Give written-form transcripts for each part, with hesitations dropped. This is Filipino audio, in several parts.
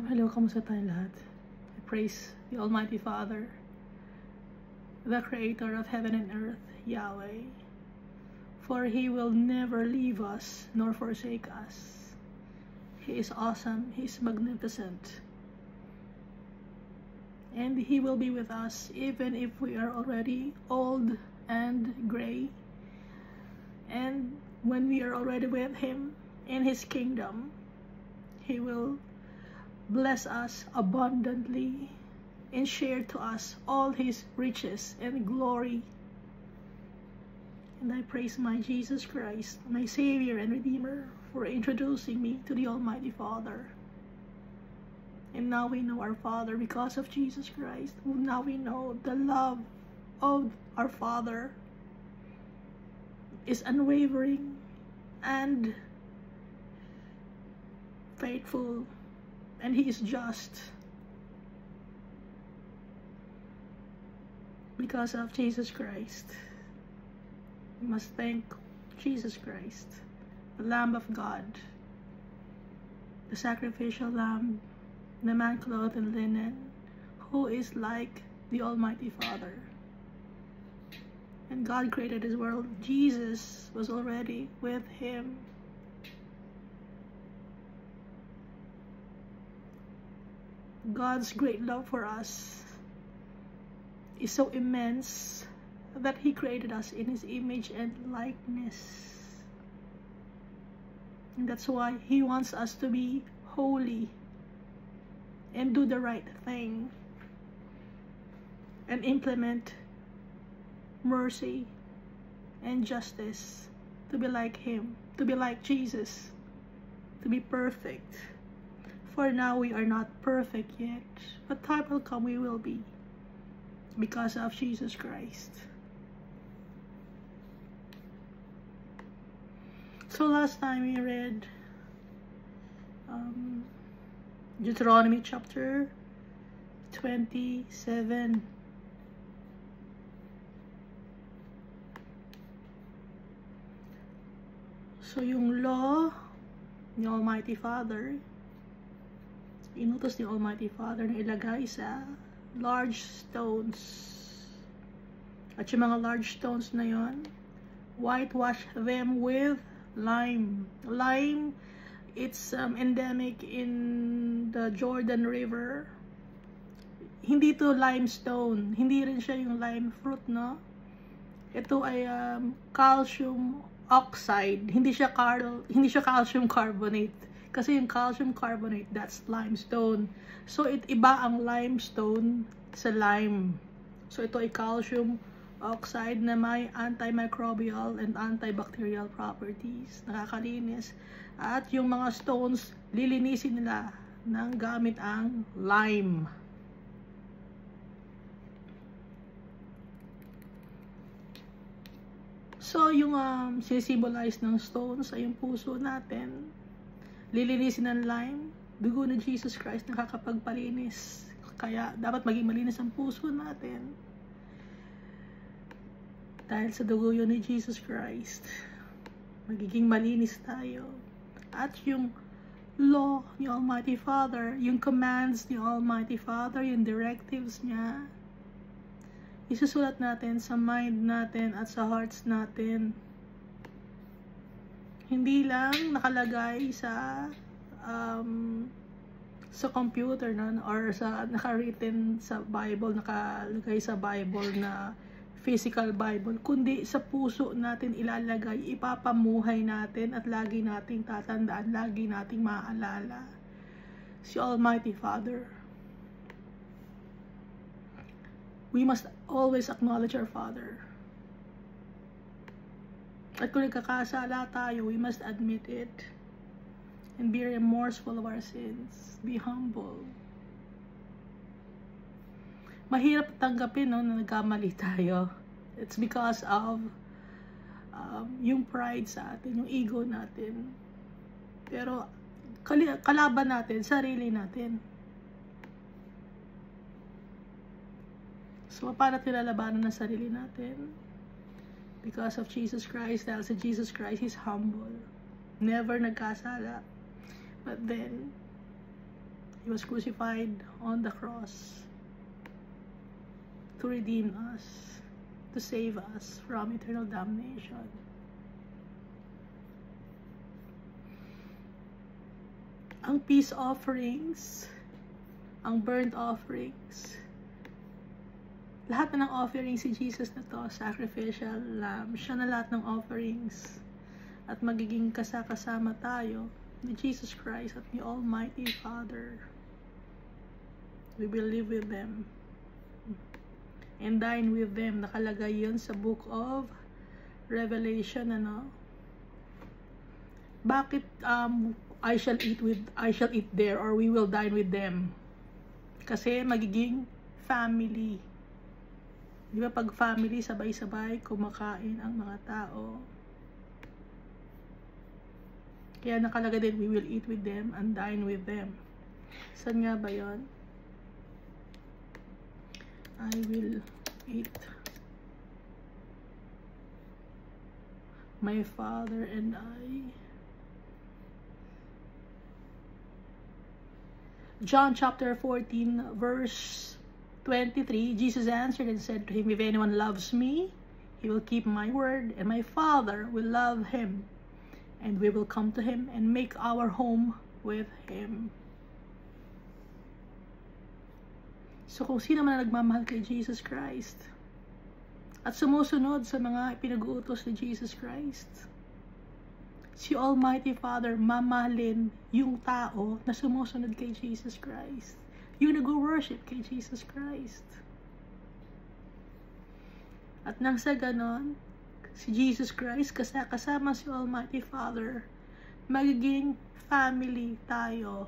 Hello, kamusta tayong lahat? I praise the Almighty Father, the Creator of heaven and earth, Yahweh, for He will never leave us nor forsake us. He is awesome, He is magnificent, and He will be with us even if we are already old and gray. And when we are already with Him in His kingdom, He will bless us abundantly and share to us all His riches and glory. And I praise my Jesus Christ, my Savior and Redeemer, for introducing me to the Almighty Father. And now we know our Father because of Jesus Christ. Now we know the love of our Father is unwavering and faithful, and He is just. Because of Jesus Christ, we must thank Jesus Christ, the Lamb of God, the sacrificial Lamb, the man clothed in linen, who is like the Almighty Father. And God created His world. Jesus was already with Him. God's great love for us is so immense that He created us in His image and likeness. And that's why He wants us to be holy and do the right thing and implement mercy and justice, to be like Him, to be like Jesus, to be perfect. For now we are not perfect yet, but time will come we will be, because of Jesus Christ. So last time we read Deuteronomy chapter 27. So yung law ni Almighty Father, inutos ni Almighty Father na ilagay sa large stones. At yung mga large stones na yon, whitewash them with lime. Lime, it's endemic in the Jordan River. Hindi to limestone. Hindi rin siya yung lime fruit, no? Ito ay calcium oxide. Hindi siya calcium carbonate. Kasi yung calcium carbonate, that's limestone. So, iba ang limestone sa lime. So, ito ay calcium oxide na may antimicrobial and antibacterial properties. Nakakalinis. At yung mga stones, lilinisin nila ng gamit ang lime. So, yung sinisimbolize ng stones ay yung puso natin. Lilinisin ng lime, dugo ng Jesus Christ nakakapagpalinis. Kaya dapat maging malinis ang puso natin. Dahil sa dugo yun ni Jesus Christ, magiging malinis tayo. At yung law ni Almighty Father, yung commands ni Almighty Father, yung directives niya, isusulat natin sa mind natin at sa hearts natin. Hindi lang nakalagay sa computer na, or sa nakaritten sa Bible, nakalagay sa Bible na physical Bible, kundi sa puso natin ilalagay, ipapamuhay natin at lagi nating tatandaan, lagi nating maaalala si Almighty Father. We must always acknowledge our Father. At kung nagkakasala tayo, we must admit it and be remorseful of our sins. Be humble. Mahirap tanggapin, no, na nagkamali tayo. It's because of yung pride sa atin, yung ego natin. Pero kalaban natin, sarili natin. So, paano nilalabanan ng sarili natin? Because of Jesus Christ. Dahil sa Jesus Christ, He's humble. Never nagkasala. But then, He was crucified on the cross to redeem us, to save us from eternal damnation. Ang peace offerings, ang burnt offerings, lahat na ng offerings si Jesus na to, sacrificial lamb, siya na lahat ng offerings. At magiging kasama tayo ni Jesus Christ at ni Almighty Father. We will live with them and dine with them. Nakalagay yun sa book of Revelation, ano? Bakit I shall eat there, or we will dine with them? Kasi magiging family. Di ba pag family, sabay-sabay kumakain ang mga tao. Kaya nakalagay din, we will eat with them and dine with them. Saan nga ba yun? I will eat. My Father and I. John chapter 14 verse 23, Jesus answered and said to him, if anyone loves me, he will keep my word, and my Father will love him, and we will come to him and make our home with him. So kung sino man na nagmamahal kay Jesus Christ at sumusunod sa mga pinag-uutos ni Jesus Christ, si Almighty Father mamahalin yung tao na sumusunod kay Jesus Christ, yung nag-worship kay Jesus Christ. At nang sa ganon, si Jesus Christ kasama si Almighty Father, magiging family tayo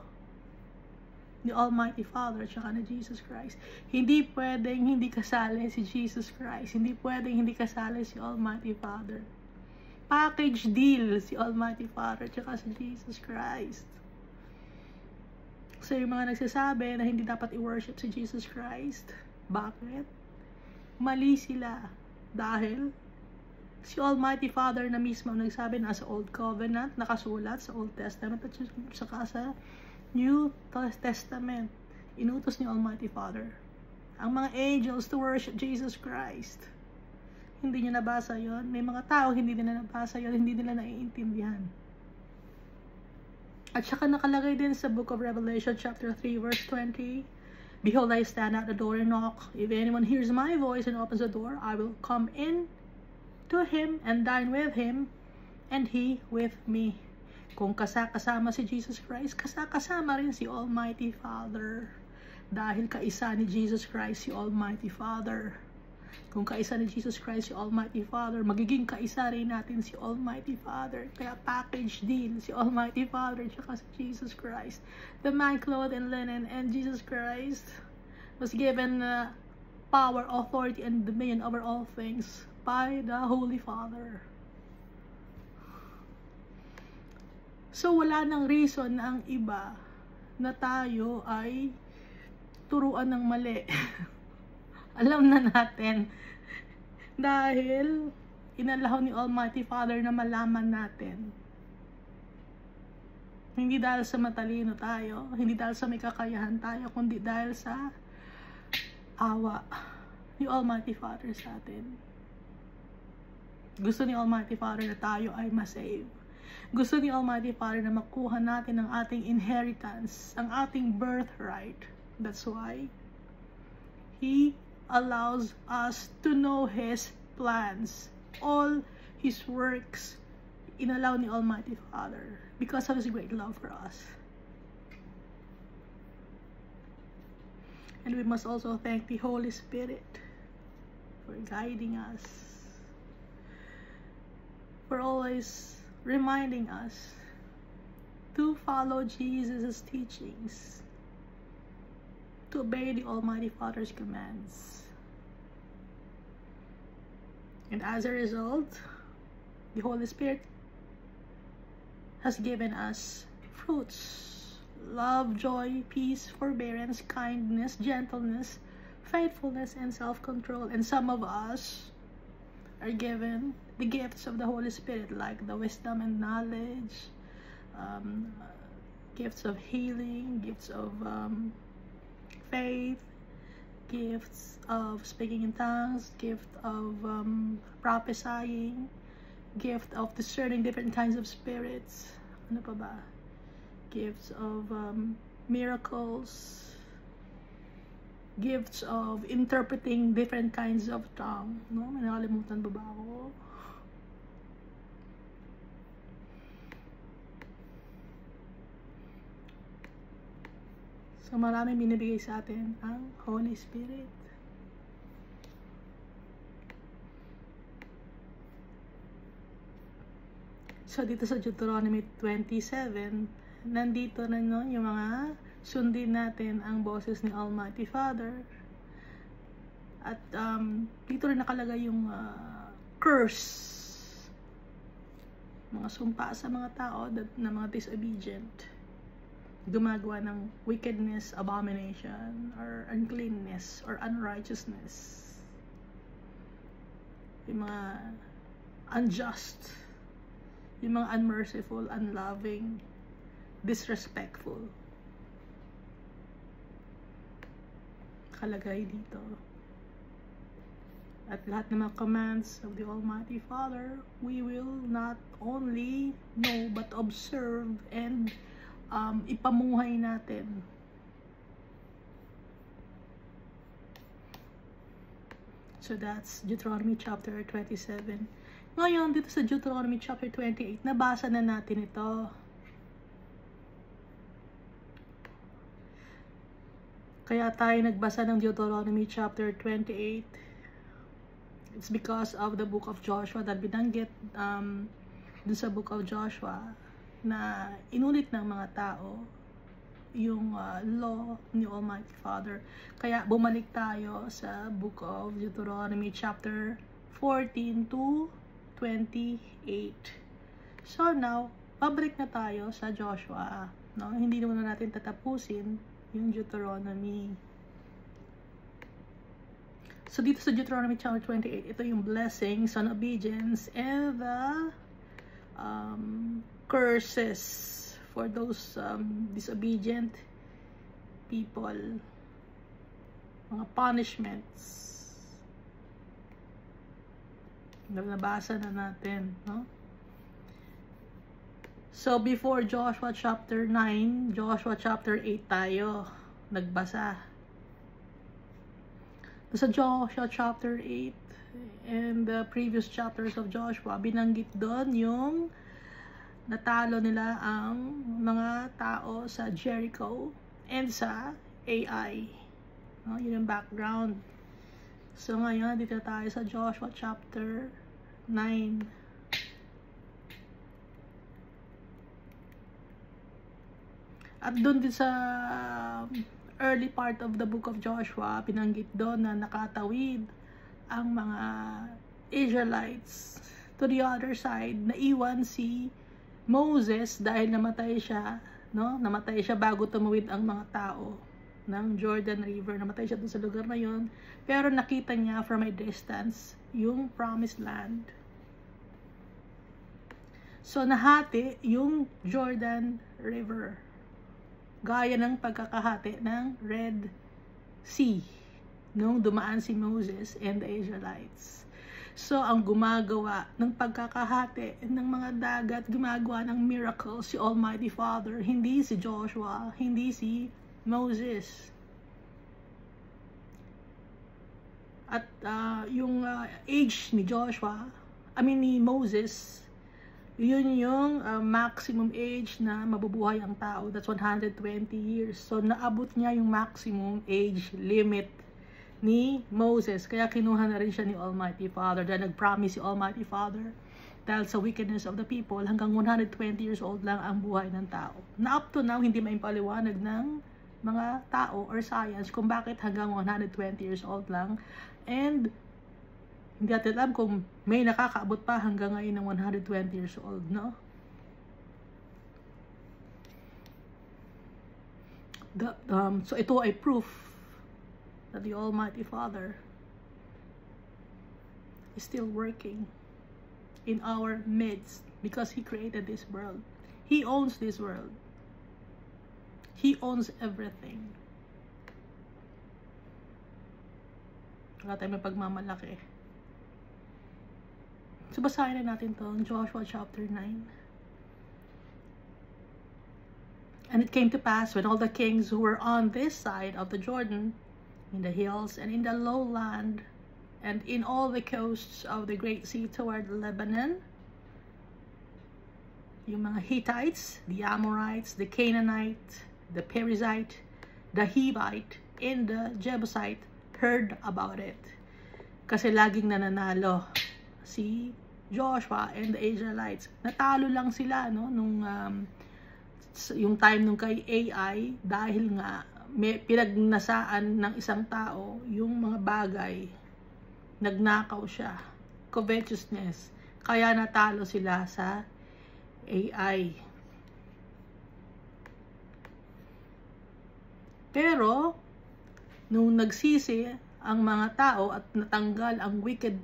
ni Almighty Father at saka ni Jesus Christ. Hindi pwedeng hindi kasali si Jesus Christ. Hindi pwedeng hindi kasali si Almighty Father. Package deal si Almighty Father at saka si Jesus Christ. So yung mga nagsasabi na hindi dapat i-worship si Jesus Christ, bakit? Mali sila. Dahil si Almighty Father na mismo nagsabi na sa Old Covenant, nakasulat sa Old Testament at saka sa New Testament, inutos ni Almighty Father ang mga angels to worship Jesus Christ. Hindi niya nabasa yon. May mga tao hindi nila nabasa yon, hindi nila naiintindihan. At saka nakalagay din sa book of Revelation chapter 3 verse 20, behold, I stand at the door and knock. If anyone hears my voice and opens the door, I will come in to him and dine with him, and he with me. Kung kasama si Jesus Christ, kasama rin si Almighty Father. Dahil kaisa ni Jesus Christ si Almighty Father. Kung kaisa ni Jesus Christ si Almighty Father, magiging kaisa rin natin si Almighty Father. Kaya package deal si Almighty Father at si Jesus Christ. The man clothed in linen, and Jesus Christ was given power, authority, and dominion over all things by the Holy Father. So, wala nang reason na ang iba na tayo ay turuan ng mali. Alam na natin. Dahil inalaw ni Almighty Father na malaman natin. Hindi dahil sa matalino tayo, hindi dahil sa may kakayahan tayo, kundi dahil sa awa ni Almighty Father sa atin. Gusto ni Almighty Father na tayo ay masave. Gusto ni Almighty Father na makuha natin ang ating inheritance, ang ating birthright. That's why He allows us to know His plans. All His works, inallow ni Almighty Father because of His great love for us. And we must also thank the Holy Spirit for guiding us, for always reminding us to follow Jesus' teachings, to obey the Almighty Father's commands. And as a result, the Holy Spirit has given us fruits: love, joy, peace, forbearance, kindness, gentleness, faithfulness, and self-control. And some of us are given the gifts of the Holy Spirit, like the wisdom and knowledge, gifts of healing, gifts of faith, gifts of speaking in tongues, gift of prophesying, gift of discerning different kinds of spirits. Ano pa ba? Gifts of miracles, gifts of interpreting different kinds of tongue. No? May nakalimutan ba ako? So maraming binibigay sa atin ang Holy Spirit. So dito sa Deuteronomy 27, nandito na yung mga sundin natin ang boses ni Almighty Father. At dito rin nakalagay yung curse, mga sumpa sa mga tao na mga disobedient, gumagawa ng wickedness, abomination, or uncleanness, or unrighteousness, yung mga unjust, yung mga unmerciful, unloving, disrespectful. Kalagay dito. At lahat ng mga commands of the Almighty Father, we will not only know but observe and ipamuhay natin. So that's Deuteronomy chapter 27. Ngayon, dito sa Deuteronomy chapter 28, nabasa na natin ito. Kaya tayo nagbasa ng Deuteronomy chapter 28. It's because of the book of Joshua that binanggit dun sa book of Joshua na inulit ng mga tao yung law ni Almighty Father. Kaya bumalik tayo sa book of Deuteronomy chapter 14 to 28. So now, pabalik na tayo sa Joshua. No? Hindi naman natin tatapusin yung Deuteronomy. So dito sa Deuteronomy chapter 28, ito yung blessings on obedience and the curses for those disobedient people, mga punishments. Nabasa na natin, no? So before Joshua chapter 9, Joshua chapter 8 tayo nagbasa. Sa Joshua chapter 8 and the previous chapters of Joshua, binanggit doon yung natalo nila ang mga tao sa Jericho and sa Ai. No, yun yung background. So ngayon, dito tayo sa Joshua chapter 9. At doon din sa early part of the book of Joshua, pinanggit doon na nakatawid ang mga Israelites to the other side. Naiwan si Moses dahil namatay siya, no? Namatay siya bago tumawid ang mga tao ng Jordan River. Namatay siya doon sa lugar na yon. Pero nakita niya from a distance yung promised land. So nahati yung Jordan River, gaya ng pagkakahati ng Red Sea nung dumaan si Moses and the Israelites. So, ang gumagawa ng pagkakahati ng mga dagat, gumagawa ng miracle si Almighty Father, hindi si Joshua, hindi si Moses. At yung age ni Joshua, ni Moses, yun yung maximum age na mabubuhay ang tao. That's 120 years. So, naabot niya yung maximum age limit ni Moses. Kaya kinuha na rin siya ni Almighty Father. Dahil nag-promise si Almighty Father, dahil sa wickedness of the people, hanggang 120 years old lang ang buhay ng tao. Na up to now, hindi maimpaliwanag ng mga tao or science kung bakit hanggang 120 years old lang. And hindi natin alam kung may nakakaabot pa hanggang ngayon ng 120 years old, no? So ito ay proof that the Almighty Father is still working in our midst because He created this world. He owns this world. He owns everything. Wala tayong may pagmamalaki. So, basahin na natin to, Joshua chapter 9. And it came to pass, when all the kings who were on this side of the Jordan, in the hills and in the lowland, and in all the coasts of the great sea toward Lebanon, yung mga Hittites, the Amorites, the Canaanite, the Perizzite, the Hivite, and the Jebusite, heard about it. Kasi laging nananalo si Joshua and the Israelites. Natalo lang sila, no, nung yung time nung kay Ai, dahil nga may pinagnasaan ng isang tao yung mga bagay. Nagnakaw siya. Covetousness. Kaya natalo sila sa Ai. Pero, nung nagsisi ang mga tao at natanggal ang wicked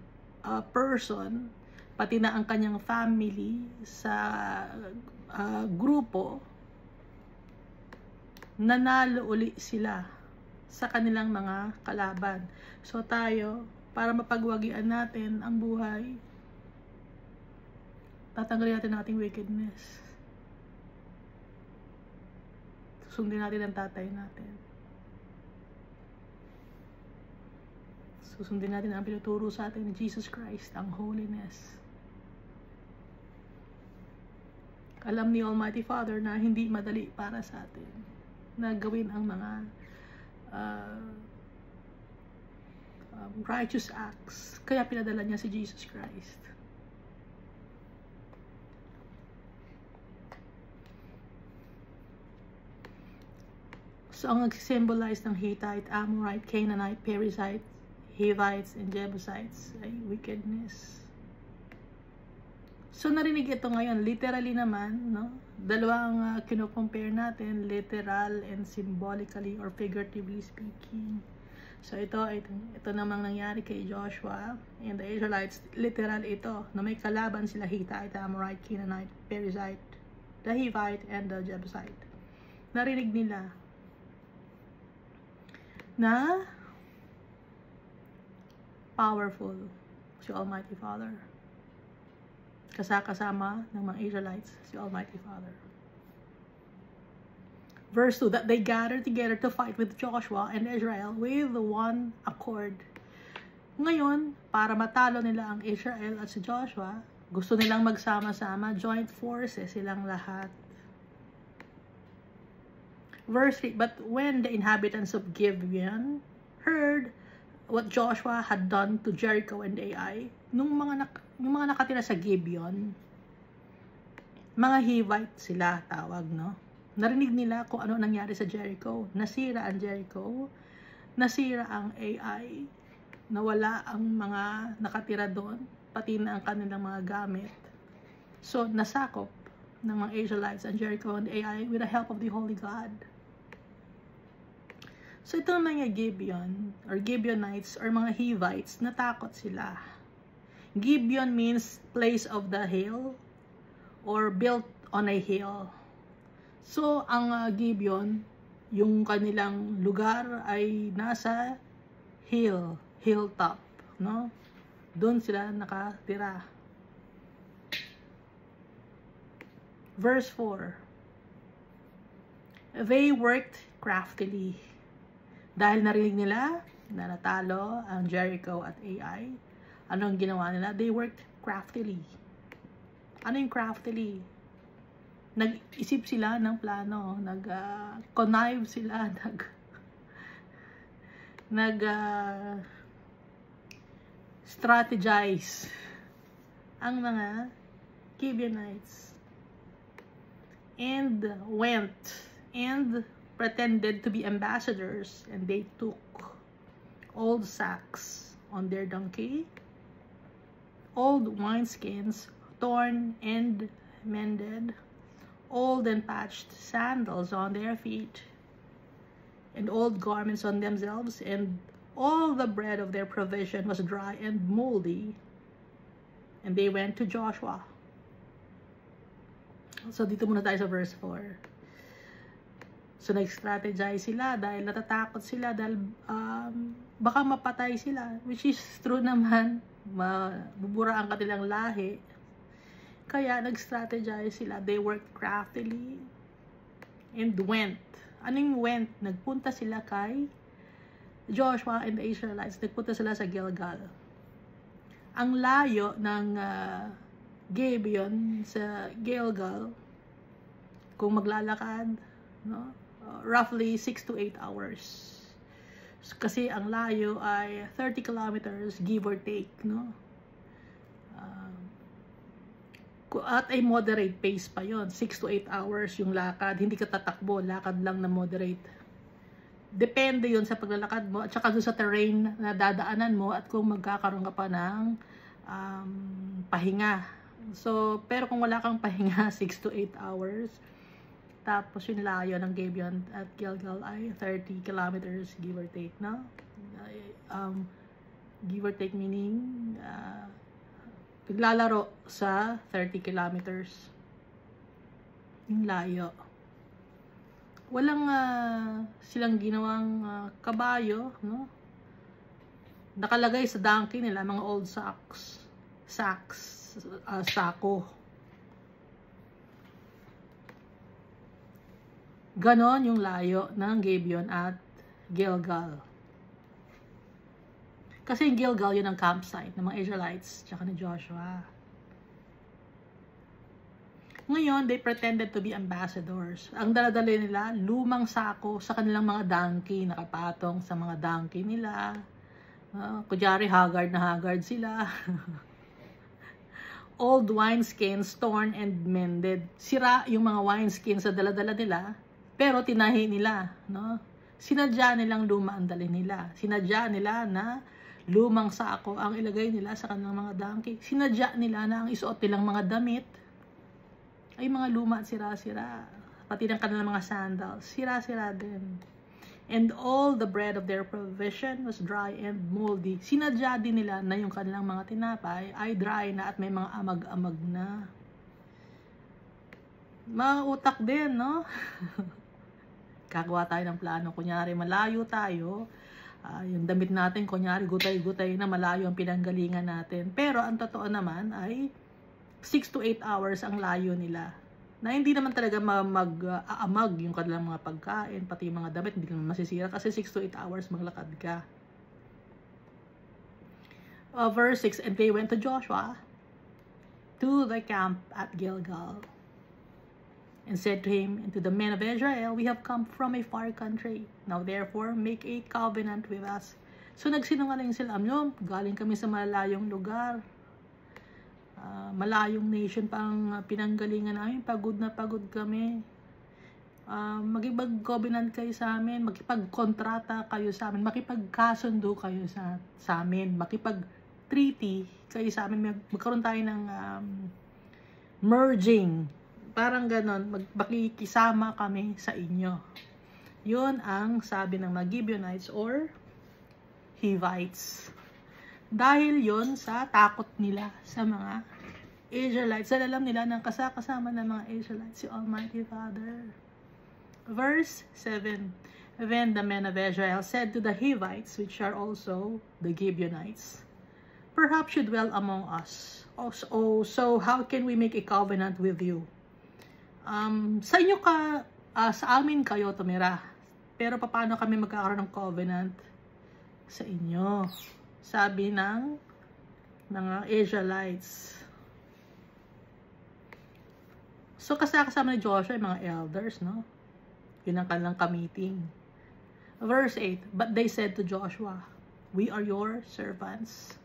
person, pati na ang kanyang family sa grupo, nanalo uli sila sa kanilang mga kalaban. So tayo, para mapagwagian natin ang buhay, tatanggalin natin ang ating wickedness. Susundin natin ang tatay natin. Susundin natin ang pinuturo sa atin ni Jesus Christ, ang holiness. Alam ni Almighty Father na hindi madali para sa atin na gawin ang mga righteous acts. Kaya pinadala niya si Jesus Christ. So, ang nag-symbolize ng Hittite, Amorite, Canaanite, Perizzite, Hivites, and Jebusites ay wickedness. So, narinig ito ngayon. Literally naman, no? Dalawang kino-compare natin, literal and symbolically or figuratively speaking. So, ito namang nangyari kay Joshua and the Israelites. Literal ito, na may kalaban sila Hittite, Amorite, Canaanite, Perizzite, the Hivite, and the Jebusite. Narinig nila na powerful si Almighty Father. Kasama ng mga Israelites si Almighty Father. Verse 2, that they gathered together to fight with Joshua and Israel with one accord. Ngayon, para matalo nila ang Israel at si Joshua, gusto nilang magsama-sama, joint forces silang lahat. Verse 3, but when the inhabitants of Gibeon heard what Joshua had done to Jericho and Ai, yung mga nakatira sa Gibeon, mga Hivite sila tawag, no? Narinig nila kung ano nangyari sa Jericho. Nasira ang Jericho, nasira ang Ai, nawala ang mga nakatira doon, pati na ang kanilang mga gamit. So, nasakop ng mga Israelites ang Jericho and Ai with the help of the Holy God. So, itong mga Gibeon, or Gibeonites, or mga Hivites, natakot sila. Gibeon means place of the hill, or built on a hill. So, ang Gibeon, yung kanilang lugar ay nasa hilltop, no? Doon sila nakatira. Verse 4. They worked craftily. Dahil narinig nila na natalo ang Jericho at Ai, anong ginawa nila? They worked craftily. Ano yung craftily? Nag-isip sila ng plano, nag-connive sila, strategize ang mga Gibeonites. And went and pretended to be ambassadors, and they took old sacks on their donkey, old wineskins, torn and mended, old and patched sandals on their feet, and old garments on themselves, and all the bread of their provision was dry and moldy. And they went to Joshua. So, dito muna tayo sa verse 4. So nag-strategize sila dahil natatakot sila dahil baka mapatay sila, which is true naman, mabubura ang kanilang lahi. Kaya nag-strategize sila. They worked craftily and went. Anong went? Nagpunta sila kay Joshua and the Israelites. Nagpunta sila sa Gilgal. Ang layo ng Gibeon sa Gilgal, kung maglalakad, no? Roughly 6 to 8 hours. Kasi ang layo ay 30 kilometers, give or take, no? At ay moderate pace pa yon, 6 to 8 hours yung lakad. Hindi ka tatakbo, lakad lang na moderate. Depende yon sa paglalakad mo at saka doon sa terrain na dadaanan mo at kung magkakaroon ka pa ng pahinga. So, pero kung wala kang pahinga, 6 to 8 hours. Tapos yung layo ng Gibeon at Gilgal ay 30 kilometers, give or take, no? Give or take meaning naglalaro sa 30 kilometers. Yung layo. Walang silang ginawang kabayo, no? Nakalagay sa donkey nila mga old sacks, sako. Ganon yung layo ng Gibeon at Gilgal. Kasi yung Gilgal yun ang campsite ng mga Israelites tsaka ni Joshua. Ngayon, they pretended to be ambassadors. Ang daladala nila, lumang sako sa kanilang mga donkey, nakapatong sa mga donkey nila. Kunyari, haggard na haggard sila. Old wineskins, torn and mended. Sira yung mga wineskins sa daladala nila, pero tinahi nila. No? Sinadya nilang luma ang dali nila. Sinadya nila na lumang sako ang ilagay nila sa kanilang mga donkey. Sinadya nila na ang isuot nilang mga damit ay mga luma at sira-sira. Pati ng kanilang mga sandals, sira-sira din. And all the bread of their provision was dry and moldy. Sinadya din nila na yung kanilang mga tinapay ay dry na at may mga amag-amag na. Mga utak din, no? Kagawa tayo ng plano. Kunyari, malayo tayo. Yung damit natin, kunyari, gutay-gutay na malayo ang pinanggalingan natin. Pero ang totoo naman ay 6 to 8 hours ang layo nila. Na hindi naman talaga mag-aamag yung kanilang mga pagkain, pati yung mga damit, hindi naman masisira kasi 6 to 8 hours maglakad ka. Verse 6, and they went to Joshua to the camp at Gilgal and said to him and to the men of Israel, we have come from a far country. Now therefore, make a covenant with us. So nagsinungaling sila, galing kami sa malalayong lugar. Malayong nation pang pinanggalingan namin, pagod na pagod kami. Makipag-covenant kayo sa amin, makipag-kontrata kayo sa amin, makipagkasundo kayo sa amin, makipag-treaty kayo sa amin, magkaroon tayo ng merging, parang ganon, makikisama kami sa inyo. Yun ang sabi ng mga Gibeonites or Hivites. Dahil yon sa takot nila sa mga Israelites. Dahil alam nila ng kasama ng mga Israelites si Almighty Father. Verse 7. Then the men of Israel said to the Hivites, which are also the Gibeonites, perhaps you dwell among us. So how can we make a covenant with you? Sa inyo sa amin kayo tumira. Pero paano kami magkakaroon ng covenant sa inyo? Sabi ng mga Israelites. So kasama ni Joshua yung mga elders, no? Yun ang kanilang ka-meeting. Verse 8, but they said to Joshua, we are your servants.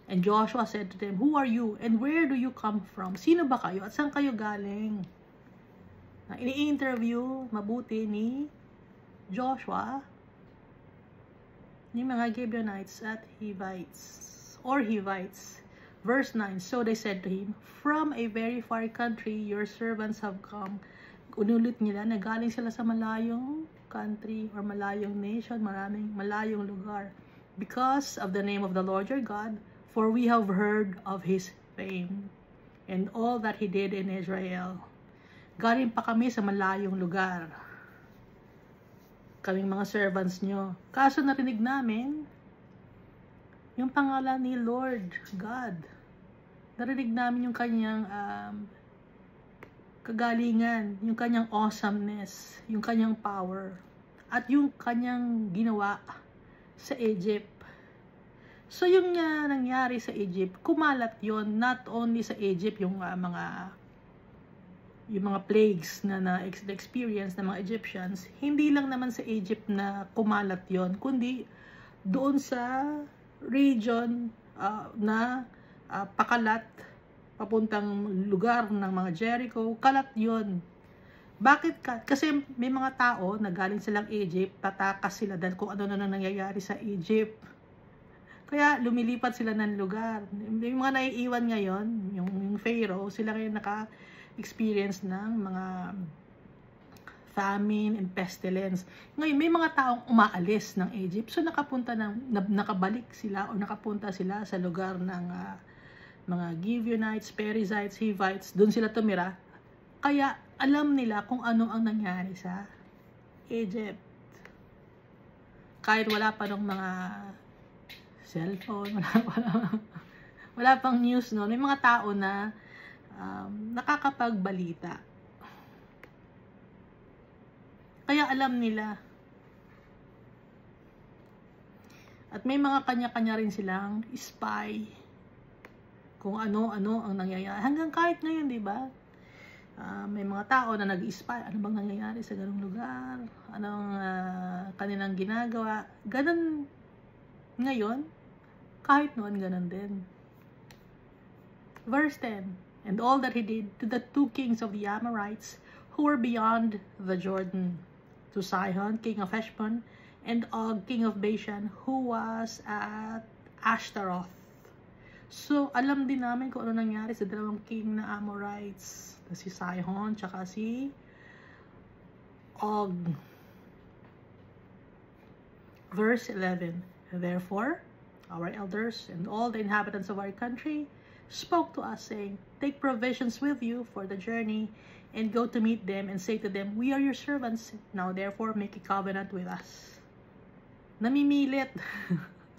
And Joshua said to them, who are you and where do you come from? Sino ba kayo at saan kayo galing? Ini-interview mabuti ni Joshua yung mga Gibeonites at Hivites. Verse 9, so they said to him, from a very far country your servants have come. Unulit nila na galing sila sa malayong country or malayong nation, malayong lugar. Because of the name of the Lord your God, for we have heard of his fame and all that he did in Israel. Galing pa kami sa malayong lugar. kaming mga servants nyo. Kaso narinig namin yung pangalan ni Lord God. Narinig namin yung kanyang kagalingan, yung kanyang awesomeness, yung kanyang power, at yung kanyang ginawa sa Egypt. So yung nangyari sa Egypt, kumalat yon, not only sa Egypt, yung mga plagues na na-experience ng mga Egyptians, hindi lang naman sa Egypt na kumalat yon, kundi doon sa region na pakalat, papuntang lugar ng mga Jericho, kalat yon. Bakit ka? Kasi may mga tao na galing silang Egypt, tatakas sila dahil kung ano na nangyayari sa Egypt. Kaya lumilipat sila ng lugar. Yung mga naiiwan ngayon, yung Pharaoh, sila ngayon naka-experience ng mga famine and pestilence. Ngayon, may mga taong umaalis ng Egypt. So, nakabalik sila o nakapunta sila sa lugar ng mga Gibeonites, Perizzites, Hivites. Doon sila tumira. Kaya, alam nila kung ano ang nangyari sa Egypt. Kahit wala pa ng mga cellphone, wala pang news, no? May mga tao na nakakapagbalita. Kaya alam nila. At may mga kanya-kanya rin silang spy. Kung ano-ano ang nangyayari. Hanggang kahit ngayon, di ba? May mga tao na nag-spy. Ano bang nangyayari sa ganung lugar? Anong kanilang ginagawa? Ganun ngayon. Kahit noon, ganun din. Verse 10. And all that he did to the two kings of the Amorites who were beyond the Jordan, to Sihon, king of Heshbon, and Og, king of Bashan, who was at Ashtaroth. So, alam din namin kung ano nangyari sa dalawang king na Amorites. Si Sihon, tsaka si Og. Verse 11. Therefore, our elders and all the inhabitants of our country spoke to us, saying, take provisions with you for the journey, and go to meet them, and say to them, we are your servants. Now therefore make a covenant with us. Namimilit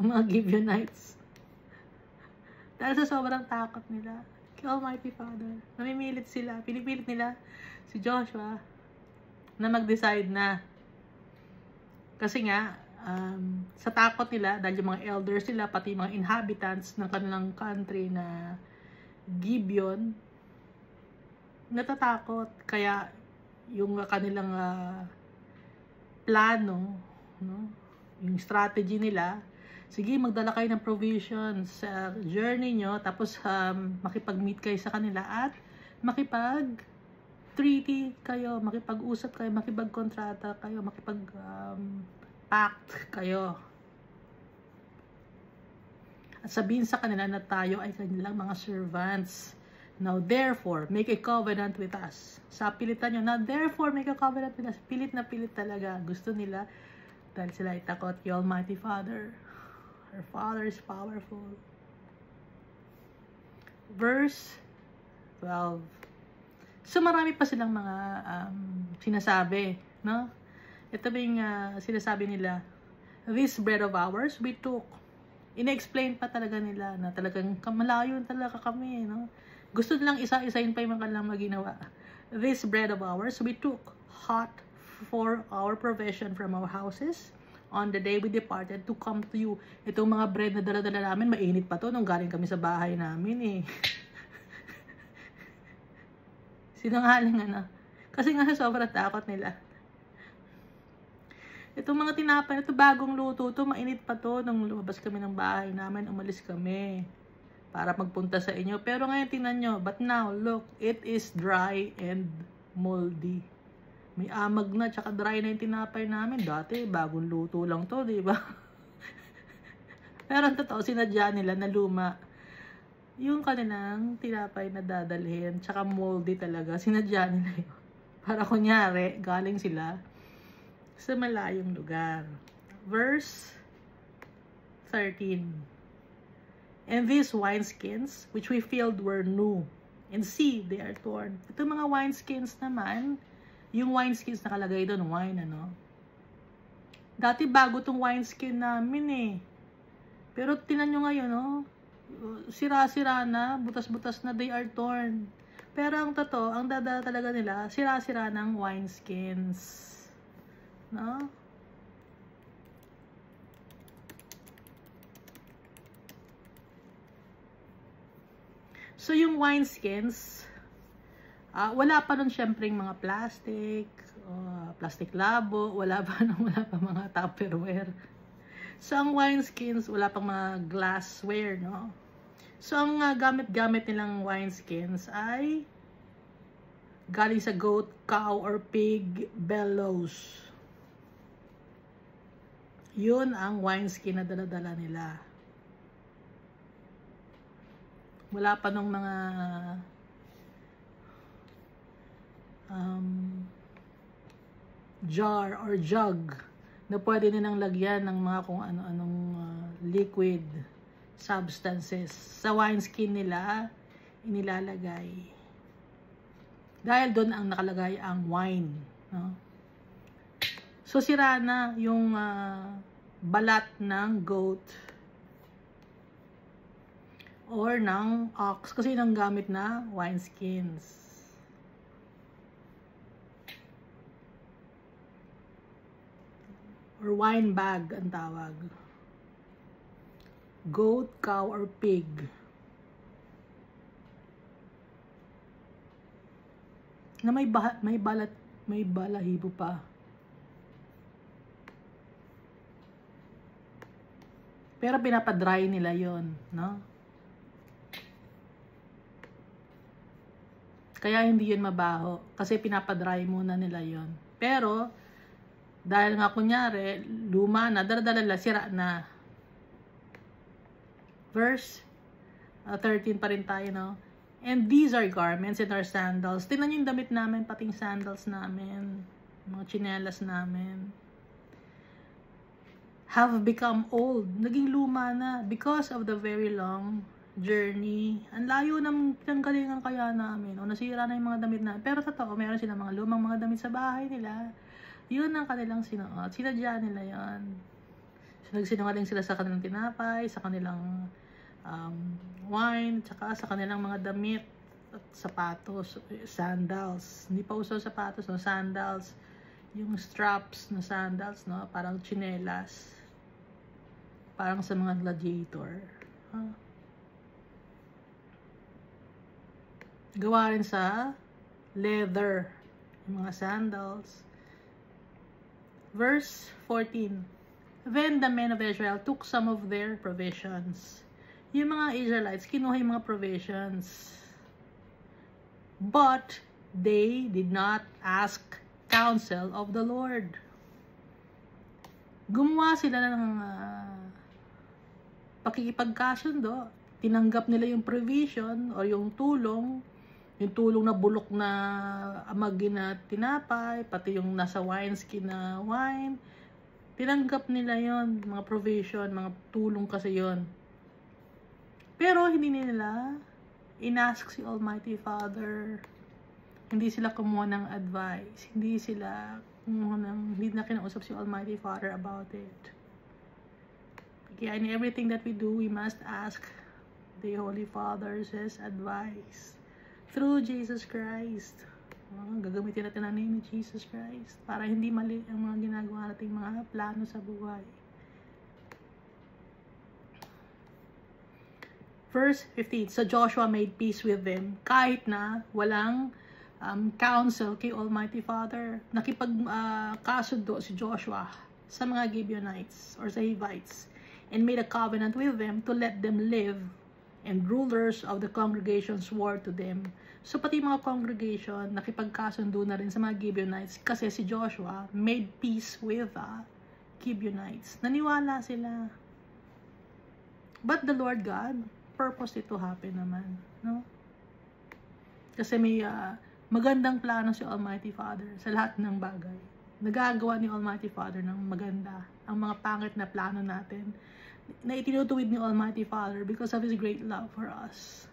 ang mga Gibeonites. Dahil sa sobrang takot nila kay Almighty Father. Namimilit sila. Pinipilit nila si Joshua na mag-decide na. Kasi nga, sa takot nila, dahil yung mga elders nila, pati mga inhabitants ng kanilang country na Gibeon, natatakot. Kaya yung kanilang plano, no? Yung strategy nila, sige, magdala kayo ng provisions sa journey nyo, tapos makipag-meet kayo sa kanila at makipag-treaty kayo, makipag-usap kayo, makipag-kontrata kayo, pact kayo. At sabihin sa kanila na tayo ay kanilang mga servants. Now therefore, make a covenant with us. Sa pilitan nyo, now therefore, make a covenant with us. Pilit na pilit talaga. Gusto nila dahil sila ay takot kay Almighty Father. Our Father is powerful. Verse 12. So marami pa silang mga sinasabi, no? Ito ba yung sinasabi nila, this bread of ours we took. Ina-explain pa talaga nila na talagang malayo talaga kami, no? Gusto nilang isa-isayin pa yung mga kanilang maginawa. This bread of ours we took hot for our provision from our houses on the day we departed to come to you. Itong mga bread na dala-dala namin, mainit pa to nung galing kami sa bahay namin eh. Sinungaling kasi nga sobrang takot nila. Itong mga tinapay, ito bagong luto to, mainit pa to nung lumabas kami ng bahay namin, umalis kami para magpunta sa inyo. Pero ngayon tingnan nyo, but now look, it is dry and moldy. May amag na, tsaka dry na yung tinapay namin. Dati, bagong luto lang to, di ba? Pero ang totoo, sinadya nila na luma yung kanilang tinapay na dadalhin, tsaka moldy talaga. Sinadya nila yun. Para kunyari, galing sila sa malayong lugar. Verse 13. And these wineskins, which we filled, were new. And see, they are torn. Ito mga wineskins naman, yung wineskins nakalagay doon, wine, ano? Dati bago tong wineskin namin eh. Pero tinan nyo ngayon, oh, sira-sira na, butas-butas na, they are torn. Pero ang totoo, ang dada talaga nila, sira-sira ng wineskins. No? So yung wineskins, wala pa nun syempre mga plastic, plastic labo, wala pa mga Tupperware. So, ang wineskins, wala pang mga glassware, no? So, ang gamit-gamit nilang wineskins ay galing sa goat, cow, or pig bellows. Yun ang wineskin na dala-dala nila. Wala pa nung mga jar or jug na pwede nilang lagyan ng mga kung ano-anong liquid substances. Sa wineskin nila, inilalagay. Dahil doon ang nakalagay ang wine. No? So, sira na yung balat ng goat or ng ox. Kasi yun ang gamit na wineskins. Or wine bag ang tawag. Goat, cow, or pig. Na may balahibo pa. Pero pinapadry nila yon, no? Kaya hindi yun mabaho. Kasi pinapadry muna nila yon. Pero, dahil nga kunyari, luma na, dala-dala, sira na. Verse 13 pa rin tayo, no? And these are garments and our sandals. Tingnan nyo yung damit namin, pating sandals namin, mga tsinelas namin. Have become old. Naging luma na because of the very long journey. Ang layo ng pinanggalingan kaya namin. O nasira na yung mga damit namin. Pero totoo, meron silang mga lumang mga damit sa bahay nila. Yun ang kanilang sinuot. Sinadya nila yan. Nagsinungaling sila sa kanilang tinapay, sa kanilang wine, tsaka sa kanilang mga damit at sapatos, sandals. Hindi pa uso sapatos, no? Sandals. Yung straps na sandals, no? Parang tsinelas. Parang sa mga gladiator. Huh? Gawa rin sa leather. Yung mga sandals. Verse 14. Then the men of Israel took some of their provisions. Yung mga Israelites, kinuha yung mga provisions. But they did not ask counsel of the Lord. Gumawa sila ng pakikipagkasundo. Tinanggap nila yung provision o yung tulong na bulok na amagin na tinapay, pati yung nasa wineskin na wine. Tinanggap nila yon, mga provision, mga tulong kasi yon. Pero hindi nila inask si Almighty Father. Hindi sila kumuha ng advice. Hindi na kinausap si Almighty Father about it. Kaya in everything that we do, we must ask the Holy Father's advice. Through Jesus Christ. Gagamitin natin ang name ni Jesus Christ para hindi mali ang mga ginagawa nating mga plano sa buhay. Verse 15. So Joshua made peace with them kahit na walang counsel kay Almighty Father. Nakipagkasundo si Joshua sa mga Gibeonites or sa Hivites and made a covenant with them to let them live, and rulers of the congregation swore to them. So pati mga congregation nakipagkasundo na rin sa mga Gibeonites kasi si Joshua made peace with the Gibeonites. Naniwala sila. But the Lord God purposed it to happen naman, no? Kasi may magandang plano si Almighty Father sa lahat ng bagay. Nagagawa ni Almighty Father ng maganda ang mga pangit na plano natin na itinutuwid ni Almighty Father because of His great love for us.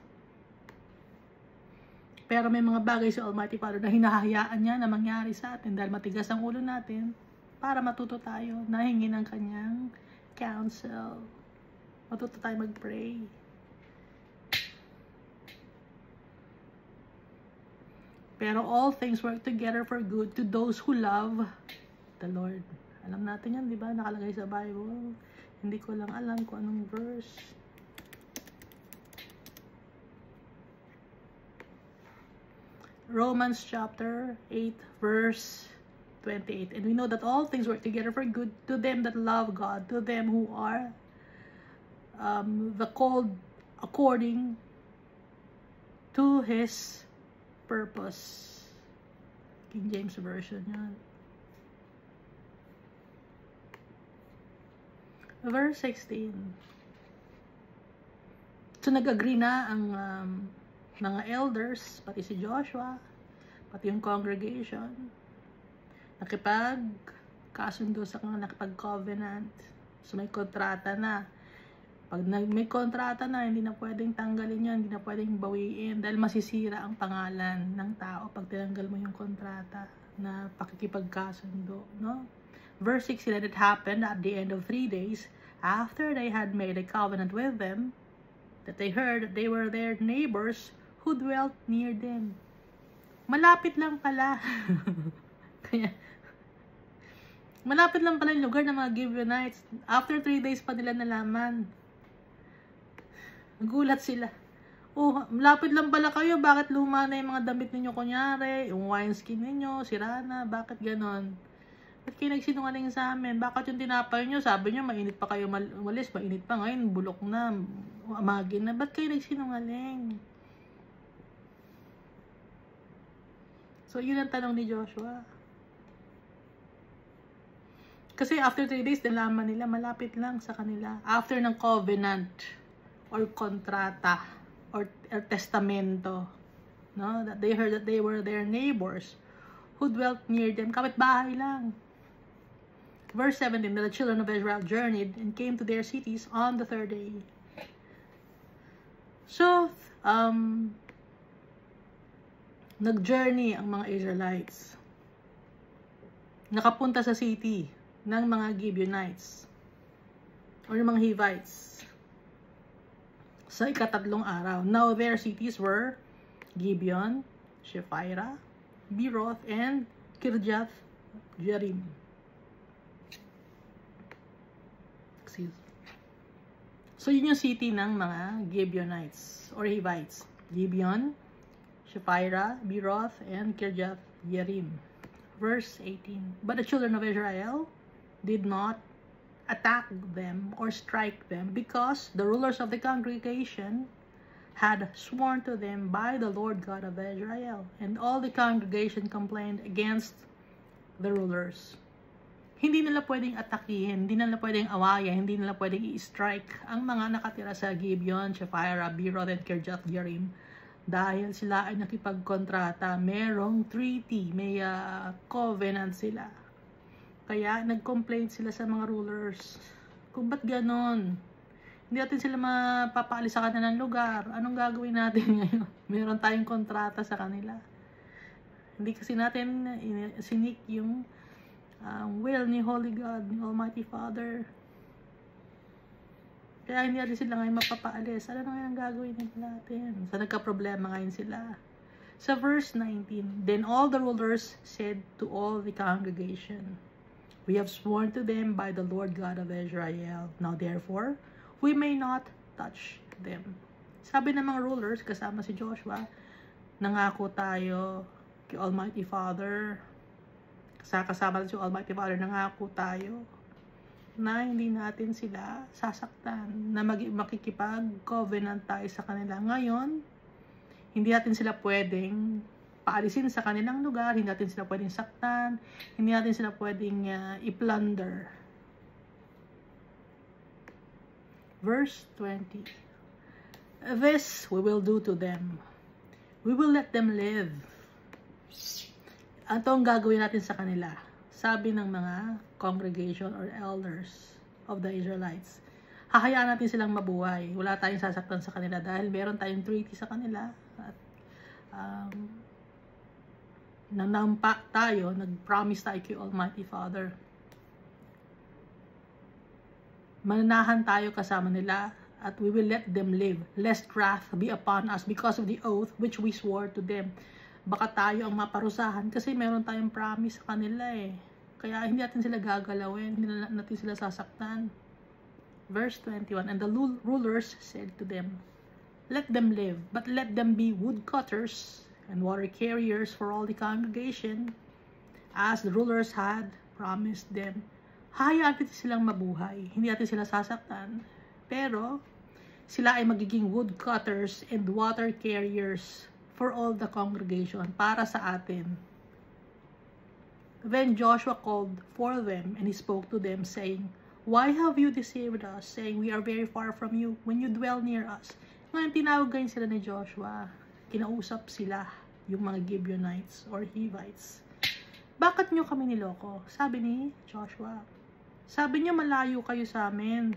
Pero may mga bagay si Almighty Father na hinahayaan niya na mangyari sa atin dahil matigas ang ulo natin para matuto tayo na hingi ng kanyang counsel. Matuto tayo mag-pray. Pero all things work together for good to those who love the Lord. Alam natin yan, di ba? Nakalagay sa Bible. Hindi ko lang alam kung anong verse. Romans chapter 8 verse 28. And we know that all things work together for good to them that love God, to them who are the called according to His purpose. King James Version yan. Verse 16. So nag-agree na ang mga elders, pati si Joshua, pati yung congregation, nakipag-kasundo sa kanila, nakipag-covenant. So may kontrata na. Pag may kontrata na, hindi na pwedeng tanggalin yun, hindi na pwedeng bawiin, dahil masisira ang pangalan ng tao pag tinanggal mo yung kontrata na pakikipagkasundo, no? Verse 16, and it happened at the end of 3 days, after they had made a covenant with them, that they heard that they were their neighbors who dwelt near them. Malapit lang pala. Kaya, malapit lang pala yung lugar ng mga Gibeonites. After 3 days pa nila nalaman. Nagulat sila. Oh, malapit lang pala kayo. Bakit luma na yung mga damit ninyo kunyari? Yung wineskin ninyo, sira na. Bakit ganon? Ba't kayo nagsinungaling sa amin? Bakit yung tinapay nyo? Sabi nyo, mainit pa kayo umalis. Mainit pa ngayon, bulok na. Amagin na. Ba't kayo nagsinungaling? So, yun ang tanong ni Joshua. Kasi after 3 days, nalaman nila, malapit lang sa kanila. After ng covenant, or kontrata, or testamento, no? That they heard that they were their neighbors who dwelt near them. Kapit-bahay lang. Verse 17, that the children of Israel journeyed and came to their cities on the 3rd day. So, nag-journey ang mga Israelites. Nakapunta sa city ng mga Gibeonites or ng mga Hivites sa ika-3 araw. Now, their cities were Gibeon, Shephirah, Beeroth, and Kirjath Jearim. So, yun yung city ng mga Gibeonites or Hivites. Gibeon, Shephirah, Beeroth, and Kirjath Jearim. Verse 18. But the children of Israel did not attack them or strike them because the rulers of the congregation had sworn to them by the Lord God of Israel. And all the congregation complained against the rulers. Hindi nila pwedeng atakihin, hindi nila pwedeng awayan, hindi nila pwedeng i-strike ang mga nakatira sa Gibeon, Shephirah, Beeroth, and Kirjath Jearim dahil sila ay nakipagkontrata. Merong treaty, may covenant sila. Kaya nag-complain sila sa mga rulers. Kung ba't ganon? Hindi natin sila mapapaalis sa kanilang lugar. Anong gagawin natin ngayon? Meron tayong kontrata sa kanila. Hindi kasi natin sinik yung will ni Holy God, ni Almighty Father. Kaya hindi natin sila ngayon mapapaalis. Ano na ngayon gagawin natin? So nagka-problema ngayon sila. Sa verse 19, then all the rulers said to all the congregation, we have sworn to them by the Lord God of Israel. Now therefore, we may not touch them. Sabi ng mga rulers, kasama si Joshua, nangako tayo kay Almighty Father, kasama si Almighty Father, nangako tayo na hindi natin sila sasaktan, na makikipag-covenant tayo sa kanila. Ngayon, hindi natin sila pwedeng paalisin sa kanilang lugar, hindi natin sila pwedeng saktan, hindi natin sila pwedeng i-plunder. Verse 20. This we will do to them. We will let them live. Ito ang gagawin natin sa kanila. Sabi ng mga congregation or elders of the Israelites. Hahayaan natin silang mabuhay. Wala tayong sasaktan sa kanila dahil meron tayong treaty sa kanila. At nanampa tayo, nag-promise tayo kay Almighty Father. Mananahan tayo kasama nila at we will let them live, lest wrath be upon us because of the oath which we swore to them. Baka tayo ang maparusahan kasi meron tayong promise sa kanila eh. Kaya hindi natin sila gagalawin, hindi natin sila sasaktan. Verse 21, and the rulers said to them, let them live, but let them be woodcutters and water carriers for all the congregation, as the rulers had promised them. Hayaan natin silang mabuhay, hindi natin sila sasaktan, pero sila ay magiging woodcutters and water carriers for all the congregation, para sa atin. Then Joshua called for them, and he spoke to them, saying, why have you deceived us, saying, we are very far from you, when you dwell near us? Ngayon, tinawag ngayon sila ni Joshua. Kinausap sila, yung mga Gibeonites or Hivites. Bakit nyo kami niloko? Sabi ni Joshua. Sabi niya, malayo kayo sa amin.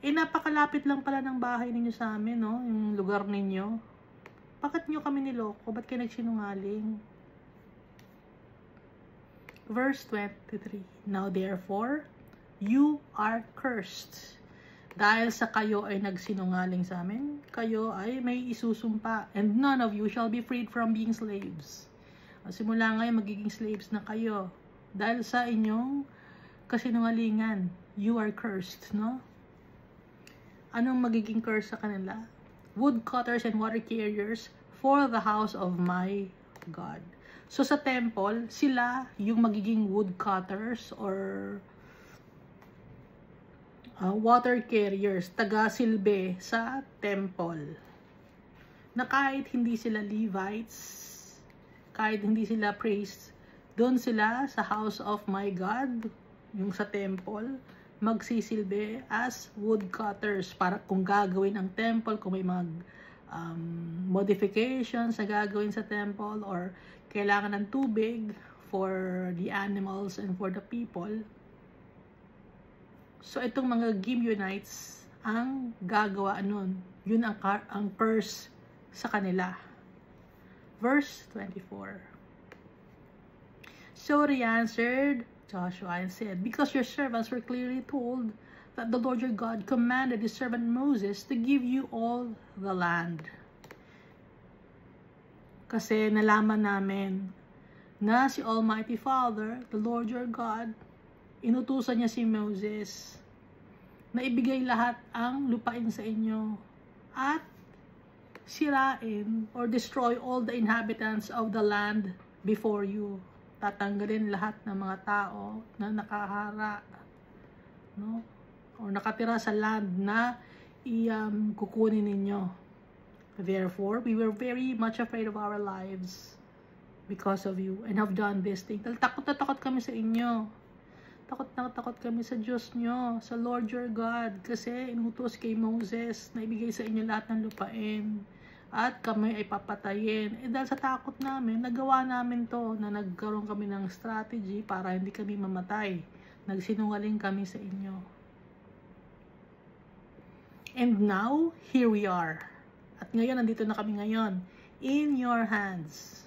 Eh, napakalapit lang pala ng bahay ninyo sa amin, no? Yung lugar ninyo. Bakit nyo kami niloko? Ba't kayo nagsinungaling? Verse 23. Now therefore, you are cursed. Dahil sa kayo ay nagsinungaling sa amin, kayo ay may isusumpa. And none of you shall be freed from being slaves. Simula ngayon, magiging slaves na kayo. Dahil sa inyong kasinungalingan, you are cursed, no? Anong magiging curse sa kanila? Woodcutters and water carriers for the house of my God. So sa temple, sila yung magiging woodcutters or water carriers, taga-silbi sa temple. Na kahit hindi sila Levites, kahit hindi sila priests, doon sila sa house of my God, yung sa temple, magsisilbi as woodcutters para kung gagawin ang temple, kung may mga modifications na gagawin sa temple or kailangan ng tubig for the animals and for the people. So itong mga Gibeonites ang gagawa nun. Yun ang curse sa kanila. Verse 24. So they answered Joshua and said, because your servants were clearly told that the Lord your God commanded his servant Moses to give you all the land. Kasi nalaman namin na si Almighty Father, the Lord your God, inutusan niya si Moses na ibigay lahat ang lupain sa inyo at sirain or destroy all the inhabitants of the land before you. Tatanggalin lahat ng mga tao na nakahara, no? O nakatira sa land na kukunin ninyo. Therefore, we were very much afraid of our lives because of you and have done this thing. Takot na takot kami sa inyo. Takot na takot kami sa Diyos nyo, sa Lord your God, kasi inutos kay Moses na ibigay sa inyo lahat ng lupain. At kami ay papatayin. Dahil sa takot namin, nagawa namin to na nagkaroon kami ng strategy para hindi kami mamatay. Nagsinungaling kami sa inyo. And now, here we are. At ngayon, nandito na kami ngayon. In your hands.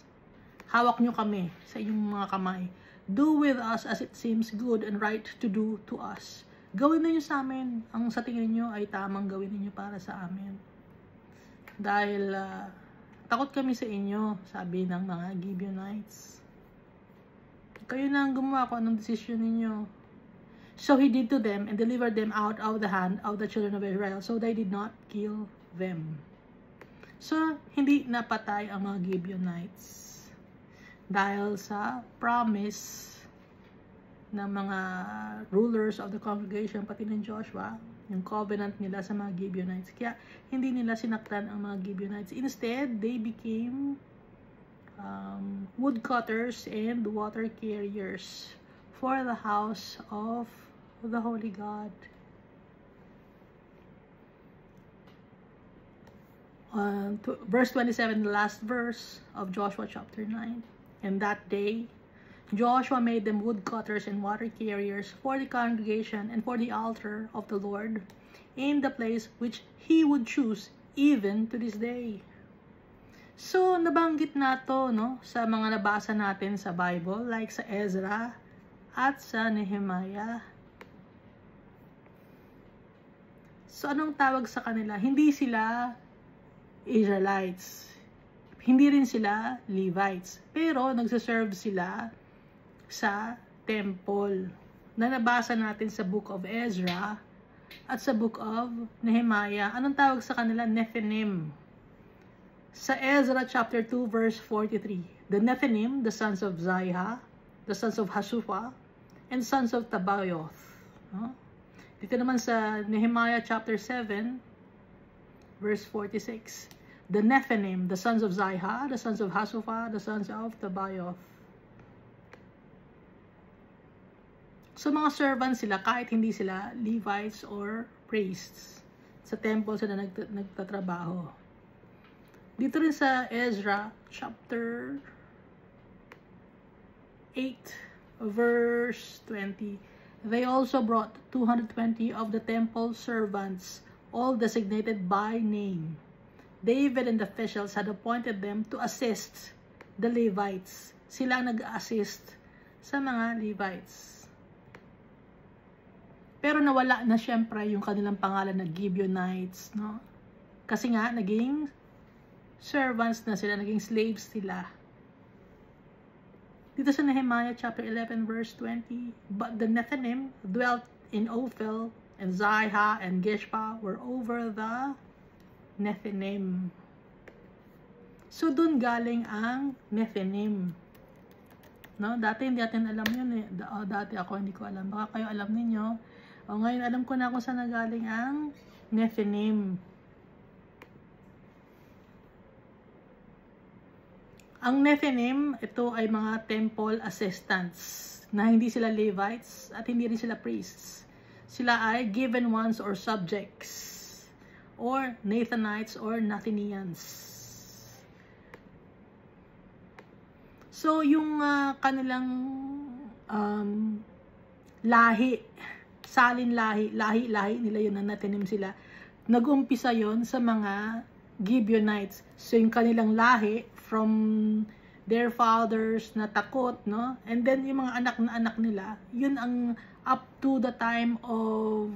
Hawak nyo kami sa inyong mga kamay. Do with us as it seems good and right to do to us. Gawin ninyo sa amin ang sa tingin nyo ay tamang gawin ninyo para sa amin. Dahil takot kami sa inyo, sabi ng mga Gibeonites. Kayo na ang gumawa kung anong desisyon ninyo. So he did to them and delivered them out of the hand of the children of Israel, so they did not kill them. So hindi napatay ang mga Gibeonites dahil sa promise ng mga rulers of the congregation, pati ng Joshua, yung covenant nila sa mga Gibeonites. Kaya hindi nila sinaktan ang mga Gibeonites. Instead, they became woodcutters and water carriers for the house of the Holy God. Verse 27, the last verse of Joshua chapter 9. And that day, Joshua made them woodcutters and water carriers for the congregation and for the altar of the Lord in the place which he would choose even to this day. So, nabanggit na to, no, sa mga nabasa natin sa Bible, like sa Ezra at sa Nehemiah. So, anong tawag sa kanila? Hindi sila Israelites. Hindi rin sila Levites. Pero, nagsiserve sila sa temple na nabasa natin sa Book of Ezra at sa Book of Nehemiah. Anong tawag sa kanila? Nephilim. Sa Ezra chapter 2 verse 43, the Nephilim, the sons of Ziha, the sons of Hasufa, and sons of Tabayoth. Dito naman sa Nehemiah chapter 7 verse 46, the Nephilim, the sons of Ziha, the sons of Hasufa, the sons of Tabayoth. So mga servants sila kahit hindi sila Levites or priests. Sa temple sila nagtatrabaho. Dito rin sa Ezra chapter 8 verse 20. They also brought 220 of the temple servants, all designated by name. David and the officials had appointed them to assist the Levites. Sila nag-assist sa mga Levites. Pero nawala na syempre yung kanilang pangalan na Gibeonites, no? Kasi nga, naging servants na sila, naging slaves sila. Dito sa Nehemiah chapter 11 verse 20, but the Nephilim dwelt in Ophel, and Ziha and Gishpa were over the Nephilim. So, dun galing ang Nephilim. No? Dati hindi natin alam yun eh. Dati ako hindi ko alam. Baka kayo alam ninyo. O ngayon, alam ko na kung saan nagaling ang Nephilim. Ang Nephilim, ito ay mga temple assistants na hindi sila Levites at hindi rin sila priests. Sila ay given ones or subjects or Nathanites or Nathanians. So, yung kanilang lahi, salin lahi nila yun, na natinim sila. Nag-umpisa yon sa mga Gibeonites. So, yung kanilang lahi from their fathers na takot, no? And then, yung mga anak na anak nila, yun ang up to the time of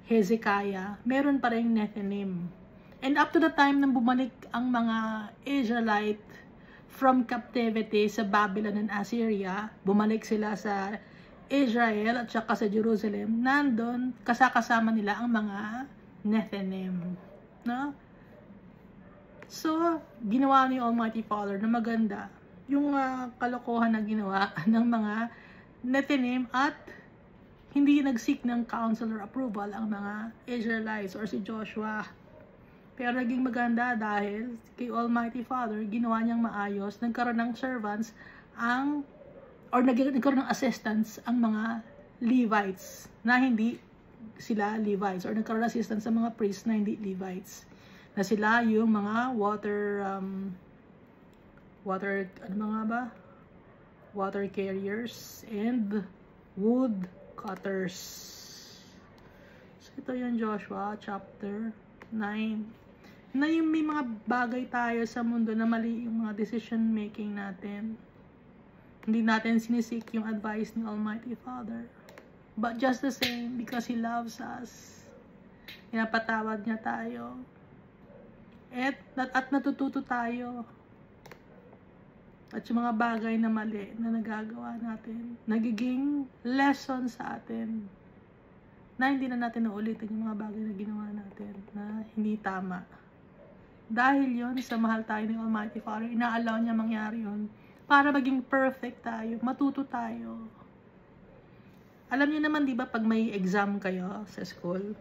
Hezekiah, meron pa rin Nephilim. And up to the time nang bumalik ang mga Israelite from captivity sa Babylon and Assyria, bumalik sila sa Israel at saka sa Jerusalem, nandun kasama nila ang mga Nephilim, no? So, ginawa ni Almighty Father na maganda yung kalokohan na ginawa ng mga Nephilim at hindi nag-seek ng counsel or approval ang mga Israelites or si Joshua. Pero naging maganda dahil kay Almighty Father, ginawa niyang maayos, nagkaroon ng servants nagkaroon ng assistants ang mga Levites na hindi sila Levites, or nagkaroon ng assistants sa mga priests na hindi Levites, na sila yung mga water carriers and wood cutters. So ito yung Joshua chapter 9, na yung may mga bagay tayo sa mundo na mali yung mga decision making natin. Hindi natin sinisik yung advice ni Almighty Father. But just the same, because He loves us, pinapatawad niya tayo. At natututo tayo. At yung mga bagay na mali na nagagawa natin, nagiging lesson sa atin. Na hindi na natin naulitin yung mga bagay na ginawa natin na hindi tama. Dahil yon sa mahal tayo ng Almighty Father, ina-allow niya mangyari yon para maging perfect tayo, matuto tayo. Alam niyo naman, di ba, pag may exam kayo sa school,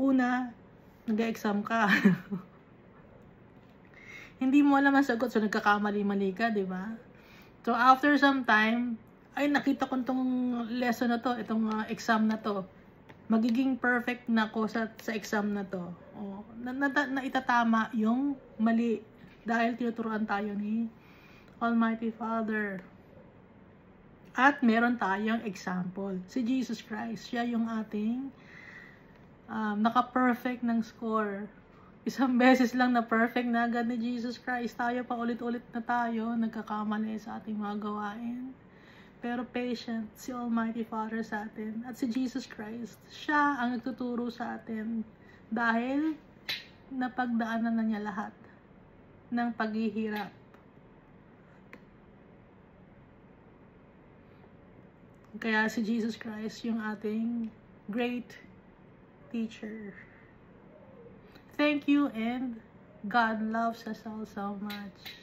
una, nag-exam ka. Hindi mo alam ang sagot, so nagkakamali-mali ka, di ba? So, after some time, ay, nakita ko itong lesson na to, itong exam na to. Magiging perfect na ako sa exam na to. Na itatama yung mali dahil tinuturuan tayo ni Almighty Father. At meron tayong example. Si Jesus Christ, siya yung ating naka-perfect ng score. Isang beses lang na perfect na agad ni Jesus Christ. Tayo pa ulit-ulit na tayo nagkakamali sa ating mga gawain. pero patient si Almighty Father sa atin. At si Jesus Christ, siya ang nagtuturo sa atin dahil napagdaanan na niya lahat ng paghihirap. Kaya si Jesus Christ yung ating great teacher. Thank you, and God loves us all so much.